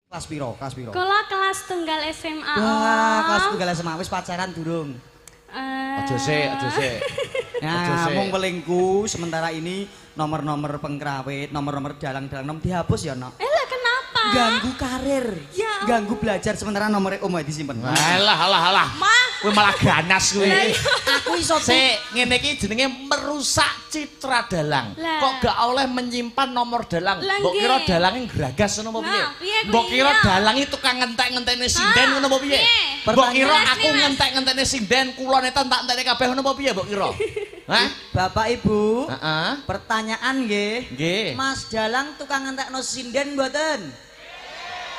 Kelas piro? Kelas piro? Kula kelas tunggal SMA. Wah, kelas tunggal SMA wis pacaran durung? Aja sik. Nah, mung pelingku sementara ini nomor-nomor pengkrawit, nomor-nomor dalang-dalang nom dihapus ya, Nok. Lah kenapa? Ganggu karir. Ya. Ganggu belajar sementara nomornya omah disimpen. Alah. Kowe malah ganas kowe. Aku iso Sik, ngene iki jenenge merusak citra dalang. Lah. Kok gak oleh menyimpan nomor dalang? Lah, Mbok nggih. kira dalange gragas ngono apa piye? Nah, piye kuwi? Mbok kira Iya. dalange tukang ngentek-ngentekne sinden ngono apa piye? piye? Mbok kira Jelas aku nih, Mas. ngentek-ngentekne sinden, kulone tak entekne kabeh ngono apa piye mbok kira? Hah? Bapak Ibu, Heeh. pertanyaan nggih. Nggih. Mas Dalang tukang ngentekno sinden mboten?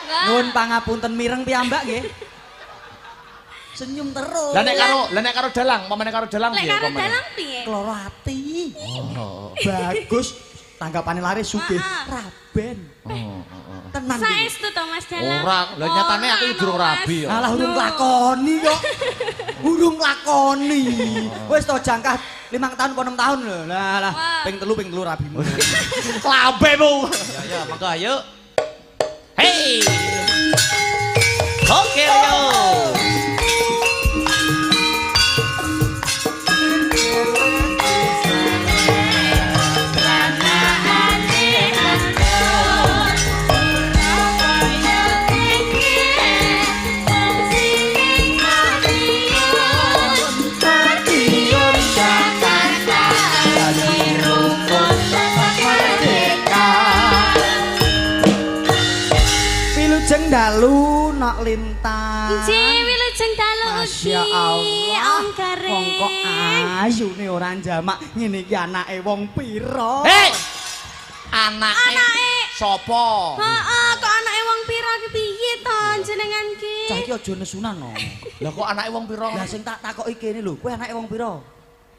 Lah. Nuwun pangapunten mireng piyambak nggih. Senyum terus. Lah nek karo dalang, pamane karo dalang Lek piye karo pamane? dalang piye? Kloro ati. Oh. Bagus. Tanggapane laris sugih. Ah, ah. Raben. Oh. Tenan iki. Saestu to Mas Dalang. Ora, lah nyatane aku iki durung rabi ya. Alah urung lakoni kok. Urung lakoni. Wis to jangkah 5 tahun kok 6 tahun lho. Lah Wah. ping telu rabimu. Lambemu. Ya, monggo ayo. Hei. Oke, ayo. Wilujeng dalu nok lintang. Nggih, wilujeng dalu ugi. Masya Allah. Om Gareng. Wong kok ayune ora jamak ngene iki anake wong pira? Hei. Anake Anake. sapa? Heeh, kok anake wong pira ki piye to jenengan ki? Cah iki aja nesunan no. Lah kok anake wong pira? Lah sing tak takoki kene lho, kowe anake wong pira?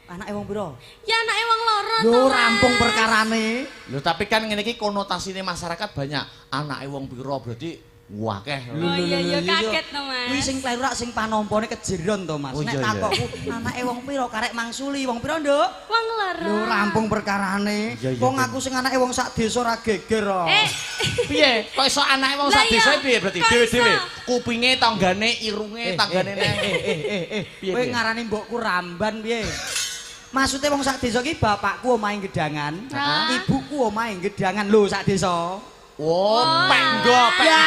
Anake wong pira? Ya anake wong loro to. Lho Mas. rampung perkarane. Lho tapi kan ngene iki konotasine masyarakat banyak. Anake wong pira berarti wakeh. Oh iya kaget to Mas. Kuwi sing kleru rak sing panompone kejeron to Mas. Oh, Nek iya, takokku anake wong pira karek mangsuli wong pira, Nduk? Wong loro. Lho rampung perkarane. Iya, Wong aku sing anake wong sak desa ora geger kok. Piye? Kok iso anake wong sak Lah iya, desa piye berarti? kok Dewe-dewe. iso? Kupinge, tanggane, irunge, tanggane neng. Piye, Kowe piye? ngarani mbokku Ramban piye? Maksudnya wong sak desa ki bapakku omahe Gedangan, Hah? ibuku omahe Gedangan lho sak desa. Oh, penggo. Ya,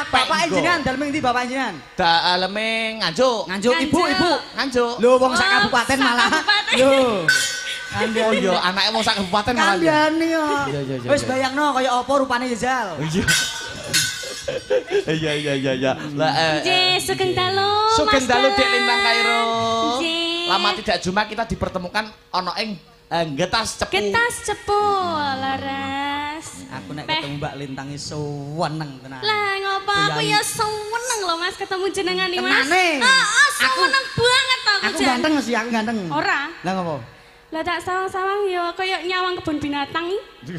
bapak jenengan dalem ndi bapak jenengan? Daleme Nganjuk. Nganjuk ibu. Nganjuk. Lho wong sak Oh, kabupaten sak malah. kabupaten. Lho. Oh iya, anake wong sak kabupaten malah. Kandhane yo. Iya. Wis bayangno kaya apa rupane Jal. Iya. Lah Nggih, sugeng dalu. Sugeng Mas dalu Dek Dalang. Lintang Kairo. Nggih. Lama tidak jumpa kita dipertemukan ana ing Getas Cepu. Getas cepu laras. Aku nek Peh. ketemu Mbak Lintangi seneng tenan. Lah ngopo aku Iya. ya seneng lho Mas ketemu jenengan nih Mas. Tenane. Heeh, seneng banget aku Aku Jan. ganteng sih, aku ganteng. Ora. Lah ngopo? Lah tak sawang-sawang ya kaya nyawang kebun binatang iki.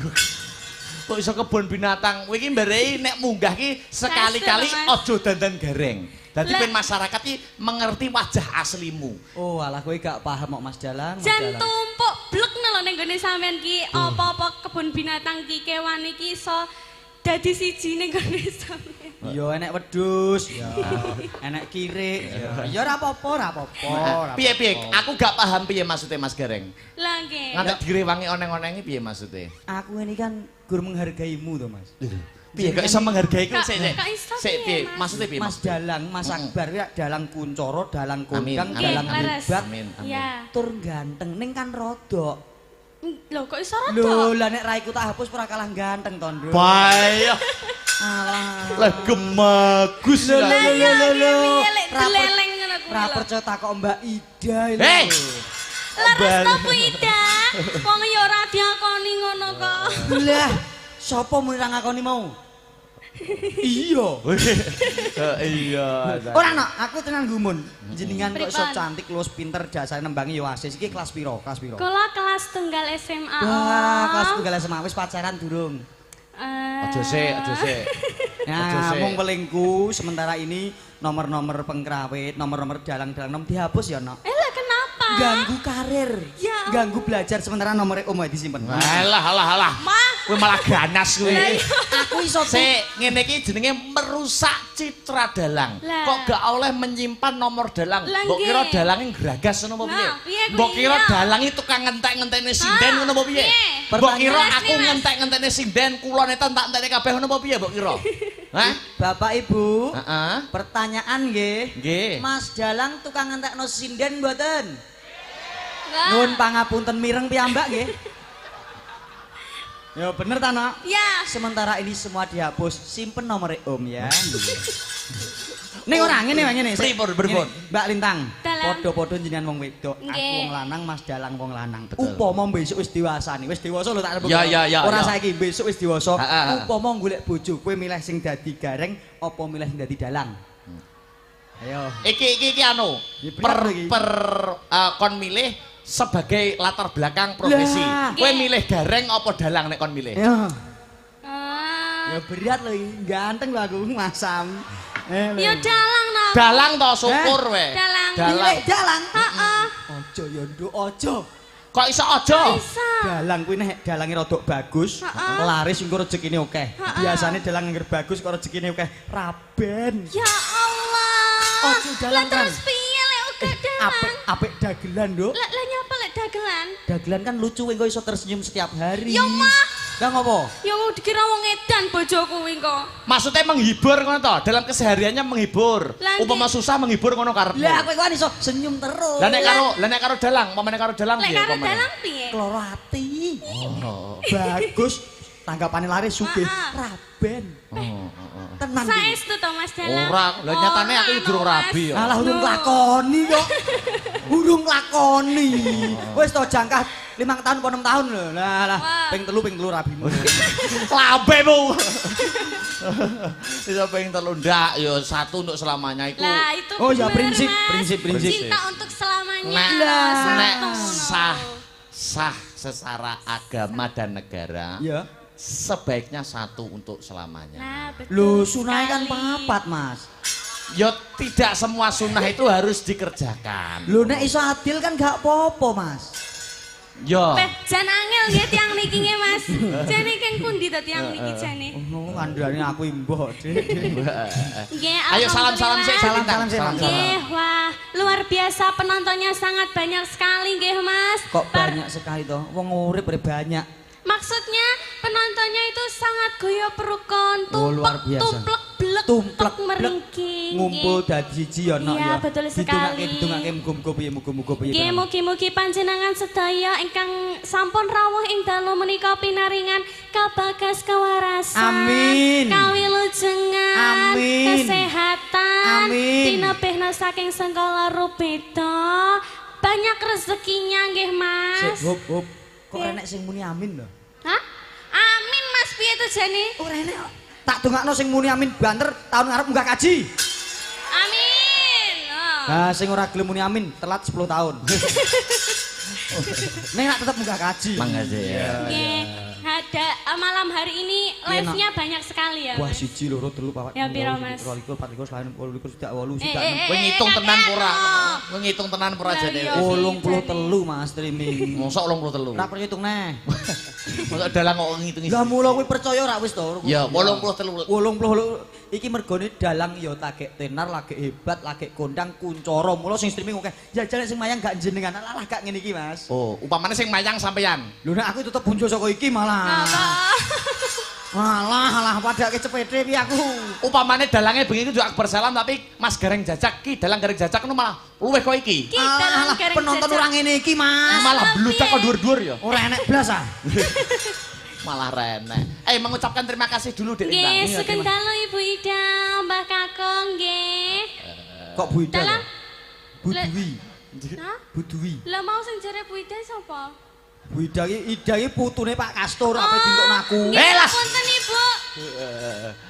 Kok iso kebun binatang? Kowe iki mbarei nek munggah ki sekali-kali Mas. aja dandan gareng. Dadi Lah. ben masyarakat ki mengerti wajah aslimu. Oh, alah kowe gak paham kok Mas Dalang. Mas Jan Dalang. tumpuk blek lho ning gone sampean ki apa-apa kebun binatang ki kewan iki iso dadi siji ning gone sampean. Iya enek wedhus, ya. Enek kirik, ya. Ya ora apa-apa, ora apa-apa. ora Piye apa-apa. Aku gak paham piye maksudnya Mas Gareng. Lah nggih. Ngantek direwangi oneng-onengi piye maksudnya? Aku ini kan gur menghargaimu to, Mas. Piye kok iso menghargai ku sik sik. Kok iso Sik piye, piye? Mas? Maksudnya piye? Mas Dalang, Mas Akbar ya dalang kuncoro, dalang kondang, Amin, dalang amin. Laras. hebat, Amin. Ya. tur ganteng ning kan rodok. Lho kok iso Lho, rada? lah nek raiku tak hapus ora kalah ganteng to, Nduk. Bae. Alah. Lah gemagus Lho, lah. lho, lho, lho, lho. Piye lek Ra per- deleleng ngono kuwi Ra lho. percaya takok Mbak Ida lho. Hei! Laras to Bu Ida. Wong ya ora diakoni ngono kok. Lah, sapa muni ra ngakoni mau? Iya. Iya. Ora no, aku tenan gumun. Jenengan kok iso Pripun? cantik, luwes pinter, dasare nembangi yo asis. Iki kelas piro? Kelas piro? Kula kelas tunggal SMA. Wah, kelas tunggal SMA wis pacaran durung? Aja sik. Nah, sik. mung pelingku sementara ini nomor-nomor pengkrawit, nomor-nomor dalang-dalang nom dihapus ya, Nok. Lah kenapa? Ganggu karir. Ya. Ganggu belajar sementara nomornya omah disimpen. Alah. Mah, Kowe malah ganas kowe. Aku iso Sik, ngene iki jenenge merusak citra dalang. Lah. Kok gak oleh menyimpan nomor dalang? Lah, Mbok kira nggih. dalange gragas ngono apa piye? Nah, piye kuwi, Mbok kira iya. dalange tukang ngentek-ngentekne sinden ngono apa piye? piye? Mbok kira Jelas aku nih, Mas. ngentek-ngentekne sinden, kula netan tak entekne kabeh ngono apa piye mbok kira? Hah? Bapak Ibu, Heeh. pertanyaan nggih. Nggih. Mas Dalang tukang ngentekno sinden mboten? Lah. Nuwun pangapunten mireng piyambak nggih. Ya bener ta, Nak? Ya. Sementara ini semua dihapus, simpen nomor Om ya. Ning ora ngene wae ngene. Pripun? Ngene, Mbak Lintang. Dalang. Padha-padha jenengan wong wedok, aku Nggih. wong lanang, Mas Dalang wong lanang. Betul. Upama besok wis dewasa nih, wis dewasa lho tak sebut. Ya. Ora saiki besok wis dewasa. Ha, ha, ha. Upama golek bojo, kowe milih sing dadi gareng apa milih sing dadi dalang? Ayo. Iki anu. Ya, bener iki. Kon milih sebagai latar belakang profesi. Lah. Kowe Nggih. milih gareng apa dalang nek kon milih? Ya. Ah. Ya berat lho iki. Ganteng lho aku masam. Ya dalang no. Dalang to syukur we. Dalang. Milih dalang. Heeh. Aja ya nduk aja. Kok iso aja? Bisa. Dalang kuwi nek dalange rada bagus, Heeh. laris engko rezekine akeh. Heeh. Biasane dalang angger bagus kok rezekine akeh, raben. Ya Allah. Oh, dalang, Lah terus Kang. piye lek uga dalang? Apik dagelan, Nduk. Lah nyapa lek dagelan? Dagelan kan lucu engko iso tersenyum setiap hari. Ya, Mah. Lah ngopo? Ya mau dikira wong edan bojoku kuwi kok. Maksudnya menghibur ngono to? Dalam kesehariannya menghibur. Lah, Umpama susah menghibur ngono karepmu. Lah kowe kan iso senyum terus. Lah nek karo dalang, umpamane karo dalang Lek piye karo umpamane? dalang piye? Kloro ati. Oh. Bagus. Tanggapane laris sugih, Heeh. raben. Oh. Tenan iki. Saestu to Mas Dalang. Ora, lah nyatane aku iki durung rabi ya. Alah urung Loh. lakoni kok. Urung lakoni. Wis to jangkah 5 tahun apa 6 tahun lho. Lah, Wah. ping telu rabimu. Lambemu. Bisa pengen telu ndak ya satu untuk selamanya iku. Lah itu Oh, ya, bener, prinsip, Mas. prinsip. Cinta untuk selamanya. Nek Satu. sah secara agama dan negara Iya. sebaiknya satu untuk selamanya. Nah, betul. Lho, sunai kan sekali. papat, Mas. Ya tidak semua sunnah itu harus dikerjakan. Lho nek iso adil kan gak apa-apa, Mas. Ya. Beh, jan angel nggih tiang niki nggih, Mas. Jane keng pundi to tiang niki jane? Oh, kandhane aku imbuh, Dik. Nggih, Ayo salam-salam sih, Salam, Bintang. salam, Mas. Nggih, wah, luar biasa penontonnya sangat banyak sekali nggih, Mas. Kok banyak sekali toh? Wong urip banyak. Maksudnya penontonnya itu sangat goyo perukon, Oh, luar biasa. tumplek blek Tumplek tek meringking. ngumpul dadi siji ya no Iya, ya. betul sekali. Ditungake muga-muga piye muga-muga piye. Nggih, tenan. mugi-mugi panjenengan sedaya ingkang sampun rawuh ing dalu menika pinaringan kabagas kawarasan, Amin. kawilujengan, Amin. kesehatan, Amin. tinebehna saking segala rupeda, banyak rezekinya nggih, Mas. Sik, hop. Kok Nggih. enek sing muni amin lho. Hah? Amin, Mas, piye to jane? Ora enek kok. Tak dongakno sing muni amin banter tahun ngarep munggah kaji. Amin. Oh. Nah, sing ora gelem muni amin telat 10 tahun. Nek nak tetep munggah kaji. Makasih ya. Nggih. Ada malam hari ini Iya, live-nya banyak sekali ya. Wah, Mas. 1 2 3 4 Ya, piro, Mas? 24 25 26 27 28 Kowe ngitung tenan pura. enak. Kowe ngitung tenan pura Lah, jane. iya. 83 Mas streaming. Mosok 83. Ora perlu hitung neh. Mosok dalang kok ngitung Lah mula kuwi percaya ora wis to. Ya, 83. 80 iki mergone dalang ya tagek tenar, lagi hebat, lagi kondang kuncoro. Mula sing streaming akeh. Jajal sing mayang gak jenengan. Alah gak ngene iki, Mas. Oh, upamane sing mayang sampeyan. Lho nek aku tetep bunjo saka iki malah. Apa? Alah padake cepete piye aku. Upamane dalange bengi itu juga akbar salam tapi Mas Gareng Jajak ki dalang Gareng Jajak nu malah luweh kok iki. Ki dalam Alah garing penonton jajak. ora ngene iki, Mas. Malah bludak kok dhuwur-dhuwur ya. Ora enek blas ah. Malah renek. Mengucapkan terima kasih dulu Dek Nggih, Lintang. sugeng dalu Ibu Ida, Mbah Kakung nggih. Kok Bu Ida? Dalang? Bu Dwi. Hah? Bu Dwi. Lah mau sing jare Bu Ida sapa? Bu Ida iki putune Pak Kastur ape dintukno aku. Nggih, Las. punten Ibu.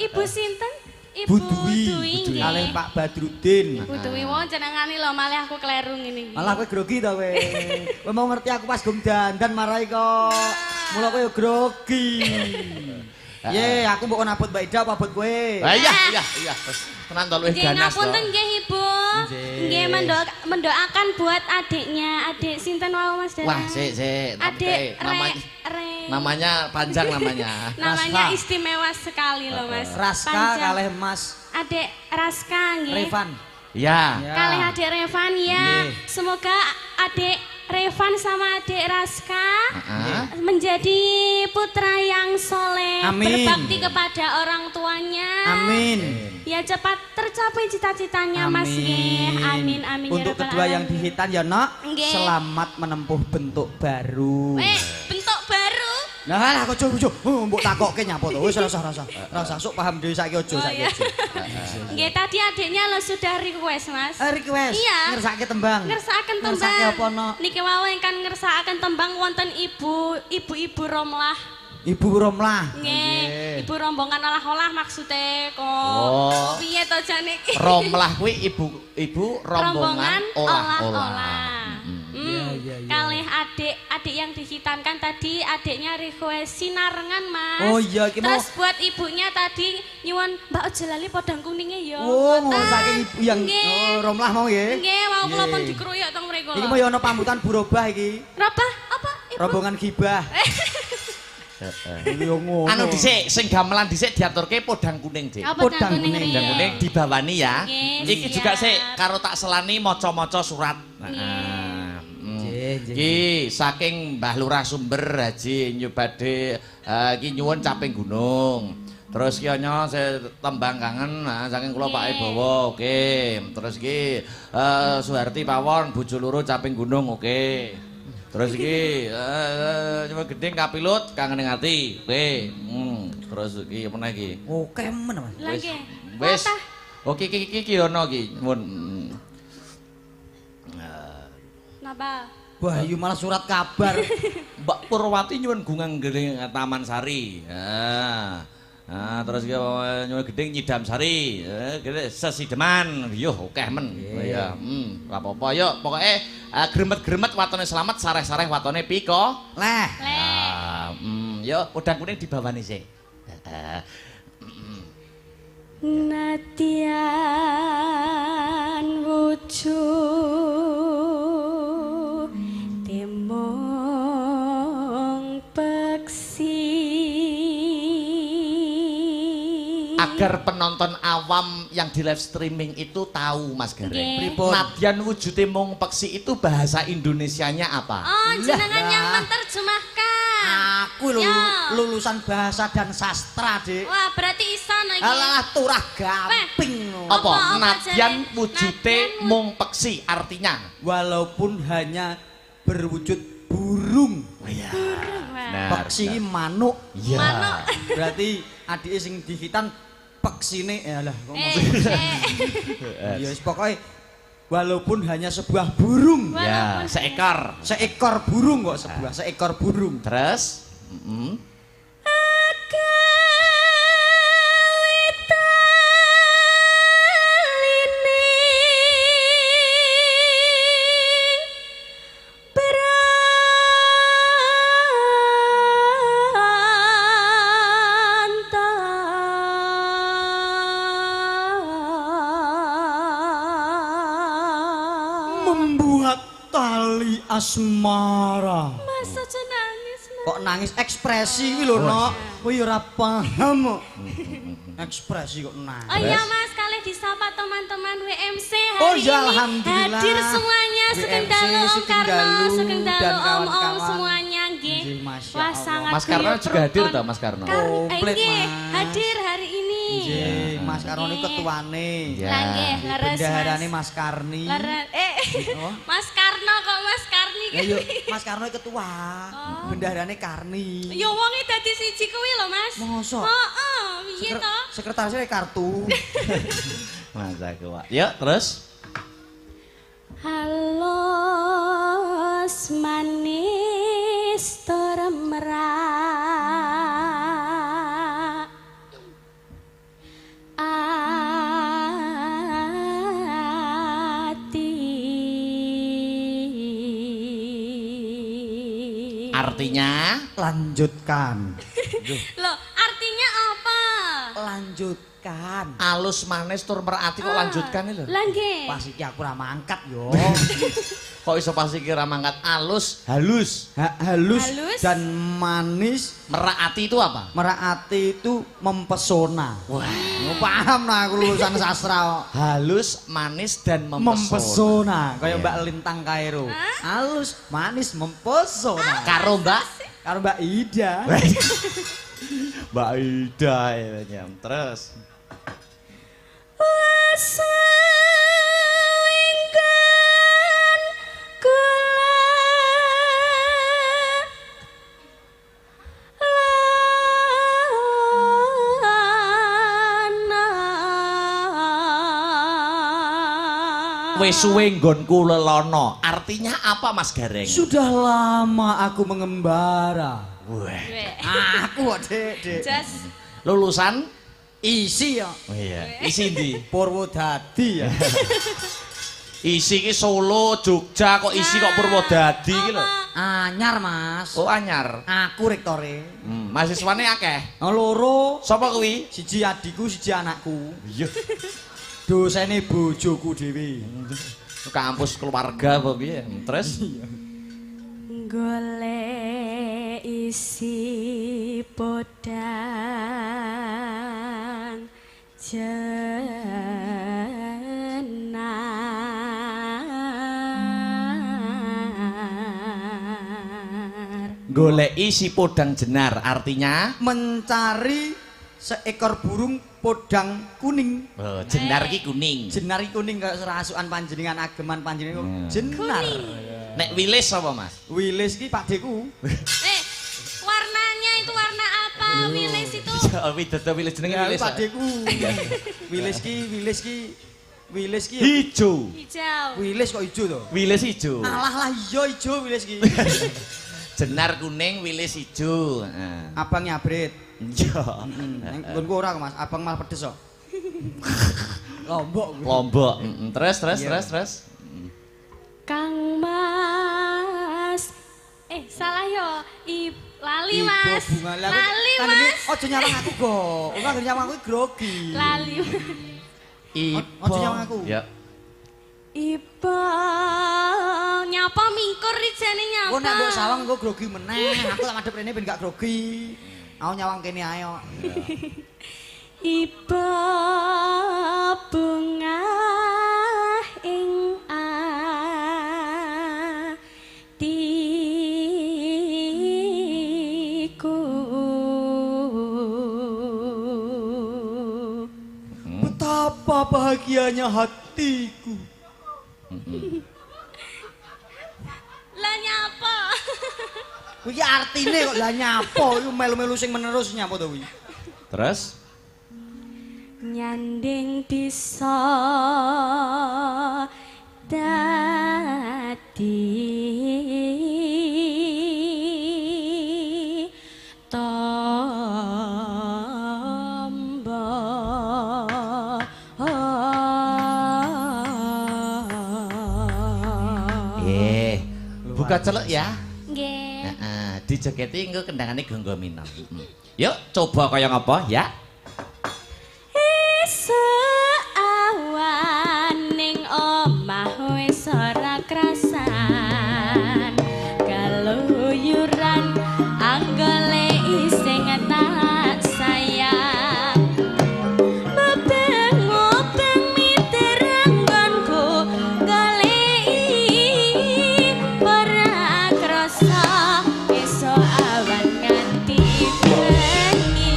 Ibu sinten? Ibu Bu Dwi. nggih. Kalih Pak Badrudin. Bu Dwi wong jenengane lho malih aku kleru ngene iki. Malah kowe grogi ta kowe. Kowe mau ngerti aku pas gum dandan marai kok. Mula kowe yo grogi. Ye, aku mbok kon abot Mbak Ida apa abot kowe? Iya. Tenan to luwih Nggih, ganas to. ngapunten nggih Ibu. Nggih. Nggih mendoakan buat adiknya. Adik sinten wau Mas Dara? Wah, sik. Adik Namanya Re. Namanya panjang namanya. Namanya Raska. istimewa sekali loh Mas. Raska Panjang. kalih Mas Adik Raska nggih. Revan. Ya. Ya. Kalih adik Revan ya. Nggih. Semoga adik Revan sama adik Raska Heeh. menjadi putra yang soleh, Amin. berbakti kepada orang tuanya. Amin. Ya cepat tercapai cita-citanya Mas nggih. Amin amin ya Untuk rabbal kedua yang alamin. dihitan ya Nok, Nggih. selamat menempuh bentuk baru. Bentuk baru. Nah lah kok coba mbok takokke nyapa to. Wis rasa sok paham dhewe saiki aja Oh, saiki iya. aja. Nggih tadi adiknya lo sudah request Mas. Request Iya. ngersake tembang. Ngersakaken tembang. Ngersake apa Nok? Niki wau ingkang ngersakaken tembang wonten ibu Romlah. Ibu Romlah. Nggih, ibu rombongan olah-olah maksudnya kok. Oh. Piye to jane iki? Romlah kuwi ibu rombongan olah-olah. Iya. Kalih adik yang dihitankan tadi adiknya request sinarengan Mas. Oh iya, iki mau- Terus buat ibunya tadi nyuwun Mbak aja lali podang kuningnya ya. Oh, Ngoten. ngersake ibu yang Nggih. Romlah mau nggih. Nggih, mau kula pun Nggih. dikeroyok teng mriku. Iki mau ya ana pambutan burobah iki. Apa? Apa? Ibu? Rombongan gibah. Iki yo ngono. Anu dhisik sing gamelan dhisik diaturke podang kuning, Dik. Apa Podang kuning kuning. Podang kuning dibawani ya. Nggih, Iki siap. juga sik karo tak selani maca-maca surat. Nggih. Iki saking Mbah Lurah Sumber Haji nyubade iki nyuwun caping gunung. Terus ki ana tembang kangen saking kula Pak Ibowo, oke. Terus iki Suharti Pawon bojo loro caping gunung, oke. Terus iki cuma gedeng kapilut kangen ing ati, oke. Terus iki apa iki? Oke men Mas. Lah nggih. Wis. Patah. Oke iki ana iki nyuwun. Napa? Wahyu malah surat kabar. Mbak Purwati nyuwun gungang gedeng Taman Sari. Terus ki nyuwun gedeng Nyidam Sari. Gede sesideman. Yo akeh men. Ya, ora apa-apa yo. Pokoke gremet-gremet watone slamet, sareh-sareh watone piko. Leh. Yo podang kuning dibawani sik. Natian wujud temong peksi. Agar penonton awam yang di live streaming itu tahu Mas Gareng. Nggih. Pripun? Nadyan wujude mung peksi itu bahasa Indonesianya apa? Oh, jenengan Lah. yang menerjemahkan. Aku lho Ya. lulusan bahasa dan sastra, Dik. Wah, berarti iso iki. Alah turah gamping. Apa? Apa Nadyan jane? wujude Nadyan mung peksi artinya. Walaupun hanya berwujud burung. Wah. Peksi manuk. Iya. Manuk. Berarti adike sing dihitan peksine ya lah kok Eh, ngomong. eh. Ya wis pokoke walaupun hanya sebuah burung. Ya, Walaupun seekor. Seekor burung kok seekor burung. Terus, Membuat tali asmara. Mas aja nangis, Mas. Kok nangis ekspresi iki lho, Nok. Kowe ya ora paham kok. Ekspresi kok nangis. Oh iya Mas, kali disapa teman-teman WMC hari Oh iya, ini alhamdulillah. hadir semuanya, Sugeng Dalu, Om Sugeng Karno, Dalu, Sugeng Dalu, dan Om kawan-kawan. semuanya nggih. Nggih, Masya Wah, Allah. sangat Mas Karno beliau juga hadir berkon- toh, Mas Karno? Komplit, nggih, Mas. hadir hari ini. Nggih, Mas Karni Nggih. ketuane. Ya. Lah nggih, Nggih, leres bendaharane Mas. Mas Karni. Oh. Mas Karno kok Mas Karni Ya yuk, Mas Karno ketua. Oh. Bendaharane Karni. Ya wonge dadi siji kuwi lho, Mas. Mosok? Heeh, piye to? Sekretarisnya kartu. masa kuat. Yuk, terus. Halos manis termerak ati. Artinya Lanjutkan. Loh, artinya apa? Lanjutkan. alus manis tur merati kok lanjutkan itu. Lah nggih. Pas iki aku ora mangkat yo. Kok iso pas iki ra mangkat halus? Halus. Halus Halus. dan manis. Merak ati itu apa? Merak ati itu mempesona. Wah, Paham nah aku lulusan sastra. halus, manis dan mempesona. Mempesona, kayak Iya. Mbak Lintang Kairo. Halus, manis, mempesona. Karo Mbak Karo Mbak Ida. Mbak Ida ya. Terus Selingkan kula lana. wis suwe nggonku lelono. Artinya apa Mas Gareng? Sudah lama aku mengembara. Wah. Aku kok, Dek. Jas Lulusan? Isi ya. Oh iya. Isi ndi? Purwodadi ya. Isi ki Solo, Jogja kok isi kok Purwodadi iki lho. Anyar, Mas. Oh anyar. Aku rektore. Mahasiswane akeh. Loro, Sapa kuwi? siji adikku, siji anakku. Iya. Dosene bojoku dhewe. Kampus keluarga apa piye? Terus golek isi podang jenar. goleki si podang jenar artinya Mencari seekor burung podang kuning. oh, jenar ki kuning. Jenari kuning kayak serasukan panjenengan ageman panjenengan. Jenar. Nek wilis apa Mas? Wilis ki pakdeku. Warnanya itu warna apa? Wilis itu Oh, widodo wilis jenenge Ya, wilis. pakdeku. Wilis ki. Hijau. hijau. Wilis kok ijo to? Wilis hijau. Alah lah iya ijo wilis ki. Jenar kuning, wilis hijau. Heeh. Abang nyabrit. Iya. Nggonku ora Mas, abang malah pedes kok. Lombok. Lombok. Terus. Iya. Kang Mas. Salah yo. Lali Mas. Bunga Lali kan ini Mas. ojo nyawang aku kok. Ora ngger nyawang aku grogi. Lali. Ojo nyawang aku. Ya. Iba nyapa mingkur rijane nyapa. Kok nek mbok sawang engko grogi meneh. Aku tak madhep rene ben gak grogi. Aku nyawang kene ae kok. Iba bunga ing atiku. Betapa bahagianya hatiku. Lah nyapa? Kuwi artine kok lah nyapo iku melu-melu sing menerus nyapo to kuwi. Terus Nyanding bisa dadi tamba. buka celuk ya. Nggih. Heeh, dijeketi engko kendangane Gonggo Minang. Yuk coba kaya ngapa ya. Awan ning omah wis ora krasan kaluyuran anggole sing tak sayang bebeng-bebeng miteranggonku goleki ora krasa esuk awan nganti bengi.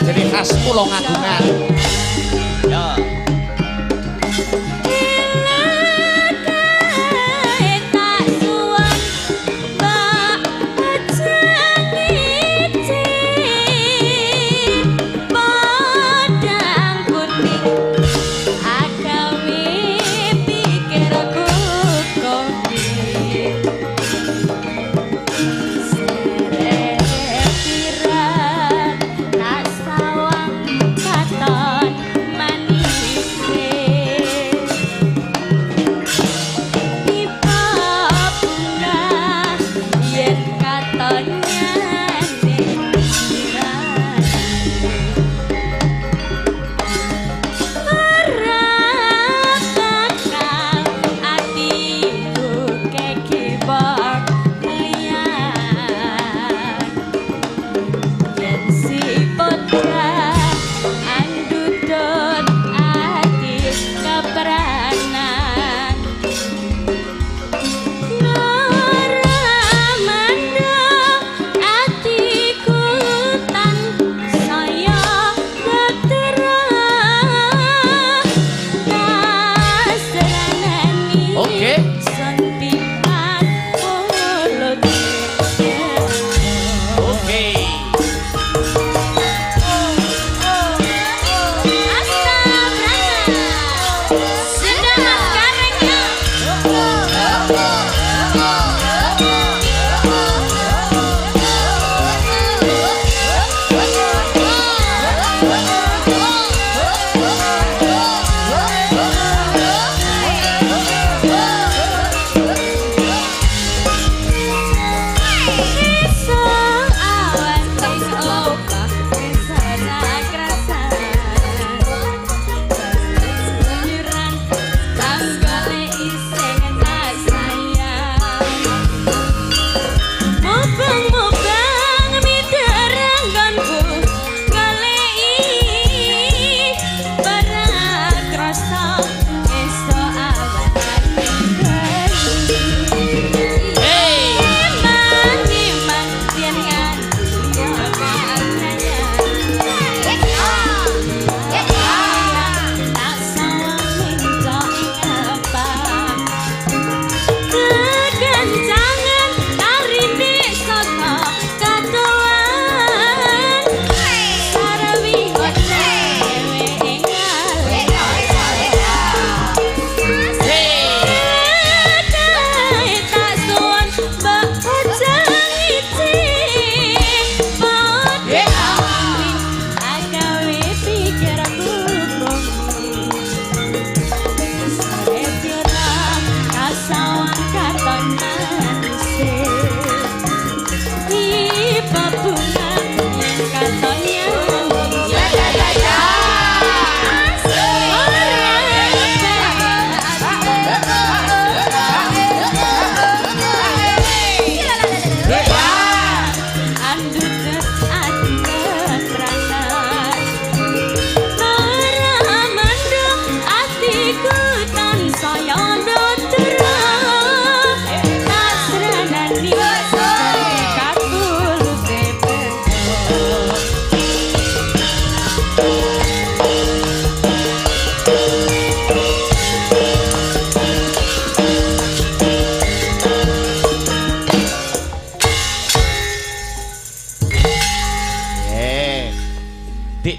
Jadi khas Pulau Ngagungan. Ya.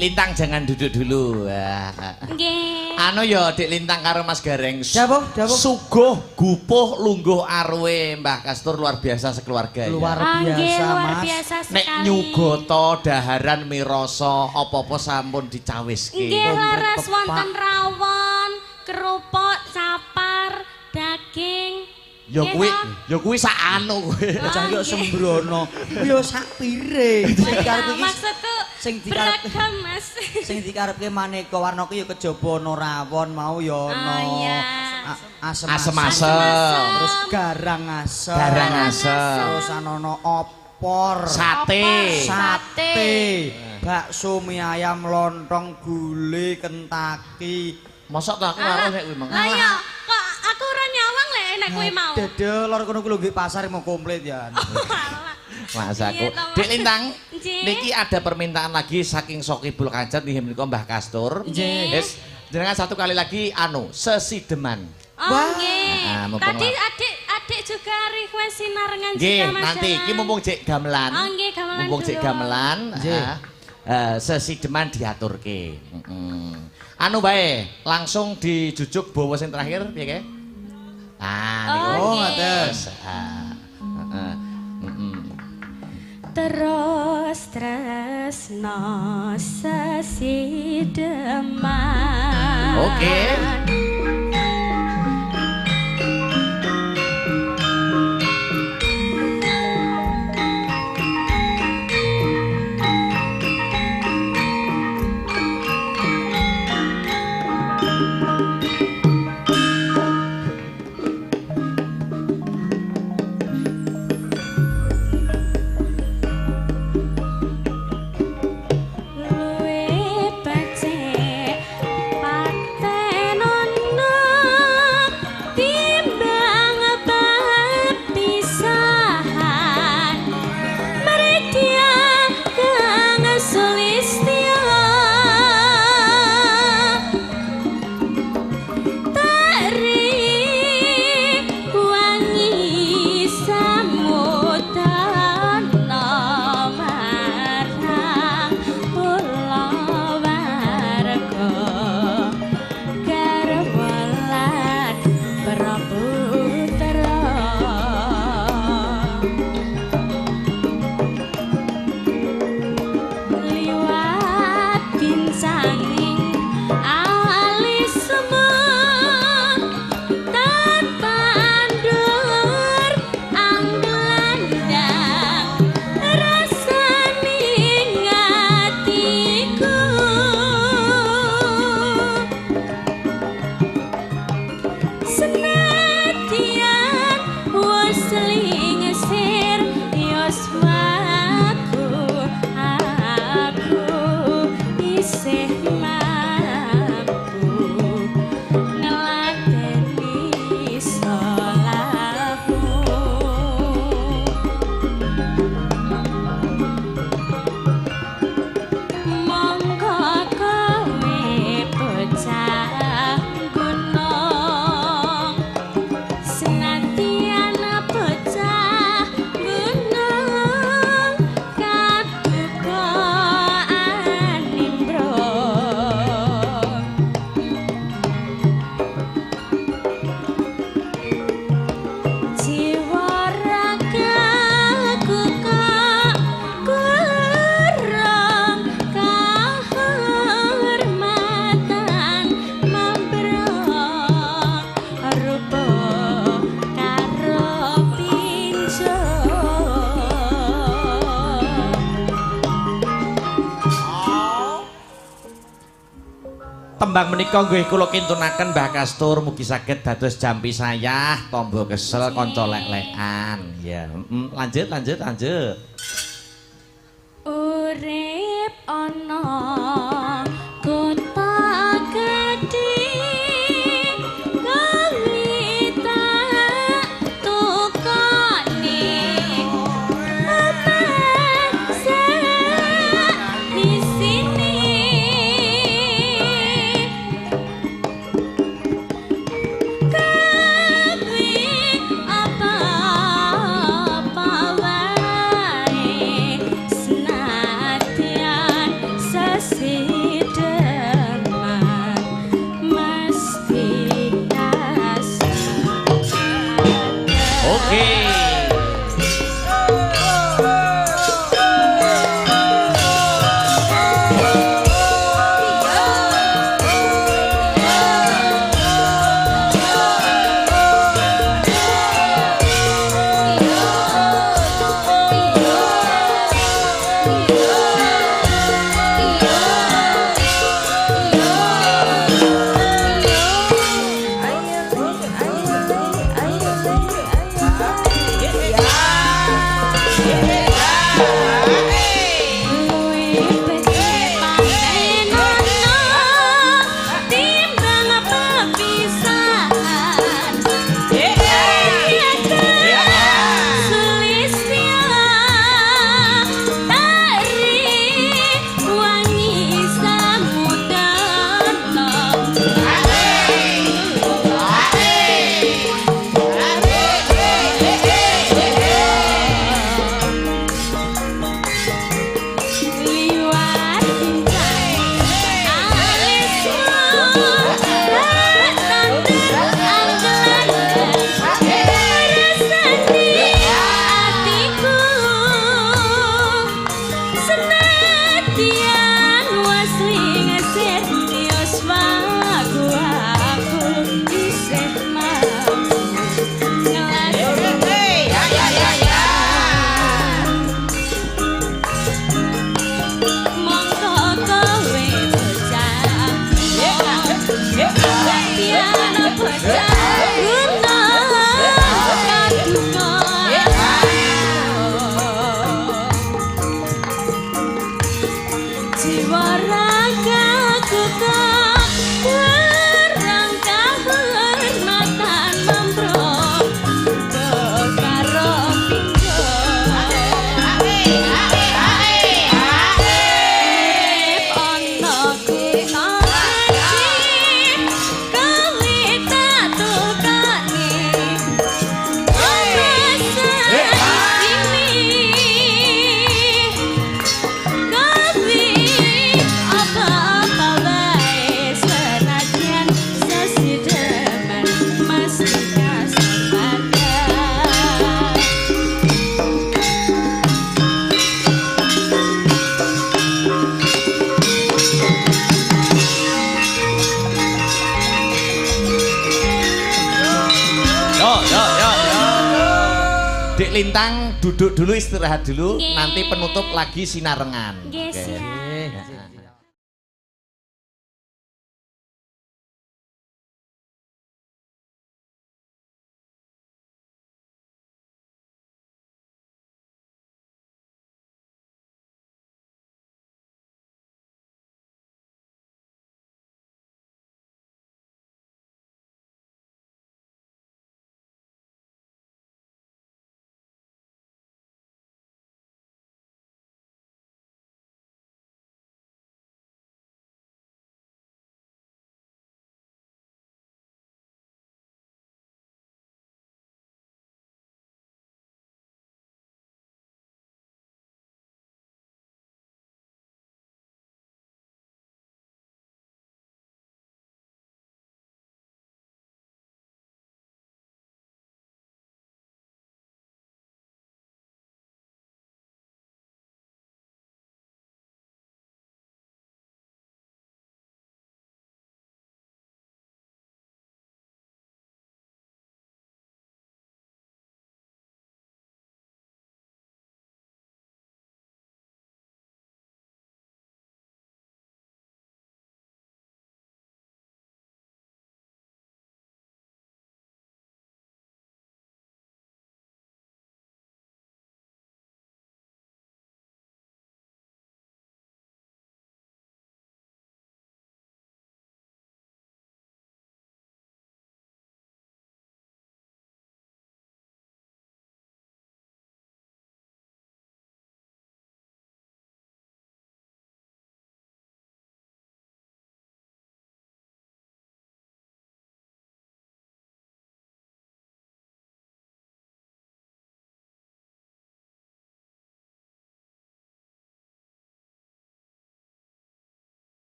Lintang jangan duduk dulu. Nggih. Anu ya Dik Lintang karo Mas Gareng. Dawuh. Suguh, gupuh, lungguh arwe Mbah Kastur luar biasa sekeluarga ya. Luar Nggih, biasa, luar Mas. biasa sekali. Nek nyugoto daharan miroso apa-apa sampun dicawiske. Nggih, laras Kepak. wonten rawon, kerupuk, capar, daging. Ya Nggih, kuwi, toh? ya kuwi sak anu kuwi. Bocah yo sembrono. Yo sak piring. Sing dikarep iki Maksudku sing dikarep beragam, Mas. sing dikarepke maneka warna ku yo kejaba ana rawon mau yo ana iya. asem-asem. Asem-asem. Terus garang asem. Garang asem. Terus ana opor. Sate. Sate. Bakso mie ayam lontong gulai kentaki. Mosok tak aku karo nek kuwi mang. Lah ya, kok aku ora nyawang lek nek kuwi mau. Dede lor kono ku lho nggih pasar mau komplit ya. Mas aku. Iya, toh, Mas. Dik Lintang, Nggih. niki ada permintaan lagi saking Sokibul Kancat nih menika Mbah Kastur. Nggih. Wis, jenengan satu kali lagi sesideman. Oh, Wah. nggih. Nah, mumpung Tadi lah. adik juga request sinarengan Nggih, juga Mas. nanti iki mumpung cek gamelan. Oh, nggih, gamelan Mumpung cek dulu. gamelan, Nggih. sesideman diaturke. Anu bae, langsung dijujuk bawa sing terakhir piye kae? Ah, niku. Oh, ngoten. Heeh. Terus tresno sesideman. Oke. Luwe becik patenono timbang perpisahan merdeka kang sulistya tarik wangi samudana marang pulau warga garwalan praputra liwat pinsanging alis semut tandur anggelandang rasaning atiku senadyan wis lingsir yoswaku aku isih mampu ngeladeni salahmu monggo kowe bocah gunung senadyan bocah gunung kaduka animbrong jiwa ragaku kok kurang kehormatan membrong rupa karo pinjong. Tembang menika nggih kula kintunaken Mbah Kastur mugi saged dados jampi sayah, tombo kesel, kanca lek-lekan. Ya, lanjut. Urip ana kota gedhe kawita tukane masa di sini kawe apa-apa wae senadyan sesi Dik Lintang duduk dulu istirahat dulu, Nggih. nanti penutup lagi sinarengan. Nggih, siap.